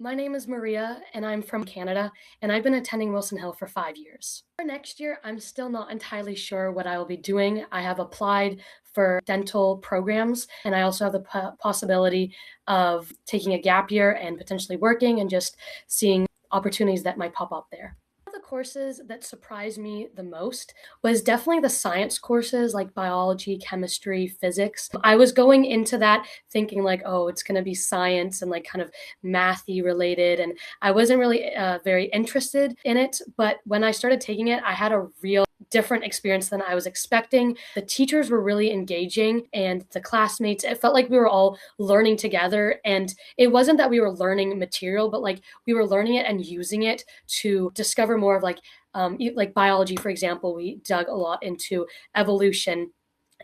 My name is Maria, and I'm from Canada, and I've been attending Wilson Hill for 5 years. For next year, I'm still not entirely sure what I will be doing. I have applied for dental programs, and I also have the possibility of taking a gap year and potentially working and just seeing opportunities that might pop up there. One of the courses that surprised me the most was definitely the science courses like biology, chemistry, physics. I was going into that thinking like, oh, it's going to be science and like kind of mathy related, and I wasn't really very interested in it. But when I started taking it, I had a real different experience than I was expecting. The teachers were really engaging, and the classmates, it felt like we were all learning together. And it wasn't that we were learning material, but like we were learning it and using it to discover more of like biology, for example. We dug a lot into evolution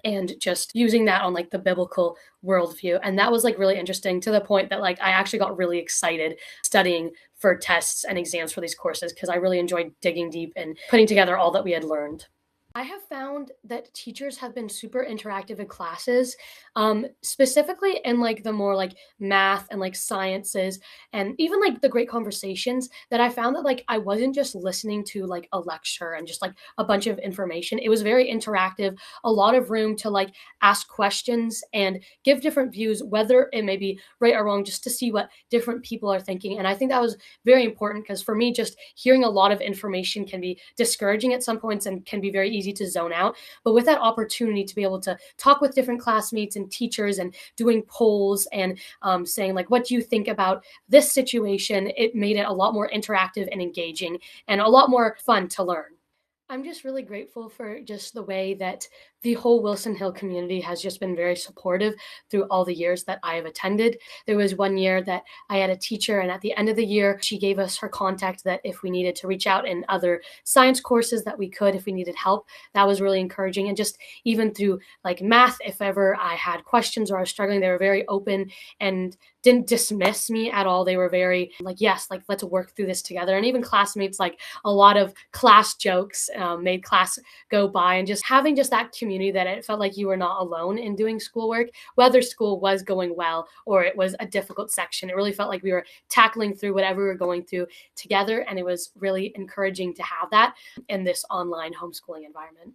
and just using that on like the biblical worldview. And that was like really interesting to the point that like I actually got really excited studying for tests and exams for these courses because I really enjoyed digging deep and putting together all that we had learned. I have found that teachers have been super interactive in classes, specifically in like the more like math and like sciences and even like the great conversations that I found that like I wasn't just listening to like a lecture and just like a bunch of information. It was very interactive, a lot of room to like ask questions and give different views, whether it may be right or wrong, just to see what different people are thinking. And I think that was very important because for me, just hearing a lot of information can be discouraging at some points and can be very easy to zone out. But with that opportunity to be able to talk with different classmates and teachers and doing polls and saying like, what do you think about this situation? It made it a lot more interactive and engaging and a lot more fun to learn. I'm just really grateful for just the way that the whole Wilson Hill community has just been very supportive through all the years that I have attended. There was one year that I had a teacher, and at the end of the year, she gave us her contact that if we needed to reach out in other science courses that we could, if we needed help. That was really encouraging. And just even through like math, if ever I had questions or I was struggling, they were very open and didn't dismiss me at all. They were very like, yes, like let's work through this together. And even classmates, like a lot of class jokes made class go by, and just having just that community that it felt like you were not alone in doing schoolwork, whether school was going well or it was a difficult section. It really felt like we were tackling through whatever we were going through together. And it was really encouraging to have that in this online homeschooling environment.